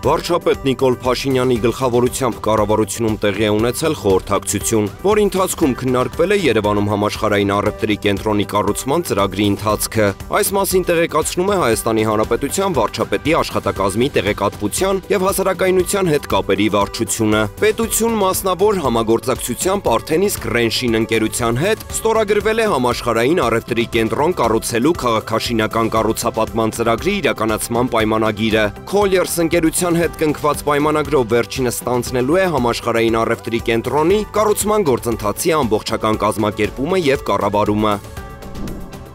Վարչապետ Նիկոլ Փաշինյանի գլխավորությամբ կառավարությունում տեղի է ունեցել խորհրդակցություն, որի ընթացքում քննարկվել է Երևանում համաշխարհային առևտրի կենտրոնի կառուցման ծրագրի ընթացքը։ Այս մասին տեղեկացնում է Հայաստանի Հանրապետության վարչապետի աշխատակազմի տեղեկատվության եւ հասարակայնության հետ կապերի վարչությունը։ Պետություն մասնավոր համագործակցությամբ արդեն իսկ Ռենշին ընկերության հետ ստորագրվել է համաշխարհային առևտրի կենտրոն կառուցելու քաղաքաշինական կառուցապատման ծրագրի իրականացման պայմանագիրը։ Colliers ընկերության հետ կնքված պայմանագրով վերջինս ստանձնելու է համաշխարհային առևտրի կենտրոնի կառուցման գործընթացի ամբողջական կազմակերպումը եւ կառավարումը։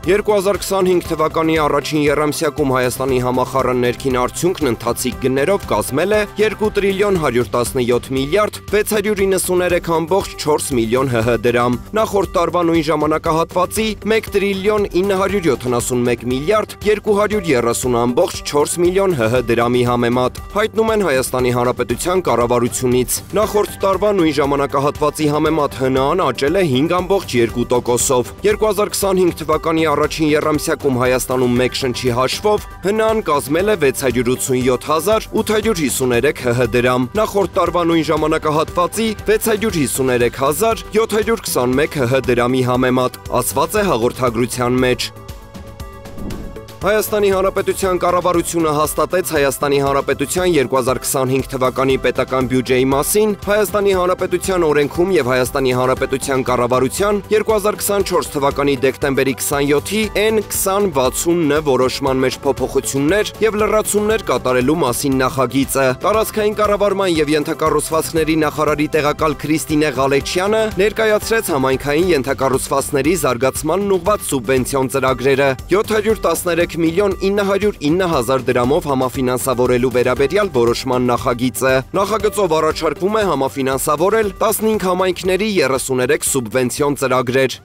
2025 թվականի առաջին եռամսյակում Հայաստանի համախառն ներքին արդյունքն ընթացիկ գներով կազմել է 2 տրիլիոն 117 միլիարդ 693.4 միլիոն ՀՀ դրամ, նախորդ տարվա նույն ժամանակահատվածի 1 տրիլիոն 971 միլիարդ 230.4 միլիոն ՀՀ դրամի համեմատ, հայտնում են Հայաստանի Հանրապետության կառավարությունից։ Նախորդ տարվա նույն ժամանակահատվածի համեմատ ՀՆԱ-ն աճել է 5.2%-ով։ 2025 թվականի առաջին եռամսյակում Հայաստանում մեկ շնչի հաշվով ՀՆԱ-ն կազմել է 657.853 ՀՀ դրամ, նախորդ տարվա նույն ժամանակահատվածի 653.721 ՀՀ դրամի համեմատ, ասված է հաղորդագրության մեջ։ Հայաստանի Հանրապետության կառավարությունը հաստատեց Հայաստանի Հանրապետության 2025 թվականի պետական բյուջեի մասին Հայաստանի Հանրապետության օրենքում եւ Հայաստանի Հանրապետության կառավարության 2024 թվականի դեկտեմբերի 27-ի N2060 որոշման մեջ փոփոխություններ եւ լրացումներ կատարելու մասին նախագիծը։ Տարածքային կառավարման եւ ենթակառուցվածքների նախարարի տեղակալ Քրիստինե Ղալեչյանը ներկայացրեց համայնքային ենթակառուցվածքների զարգացմանն ուղղված սուբվենցիոն ծրագրերը 713 միլիոն 909 հազար դրամով համաֆինանսավորելու վերաբերյալ որոշման նախագիծը։ Նախագծով առաջարկվում է համաֆինանսավորել 15 համայնքների 33 սուբվենցիոն ծրագրեր։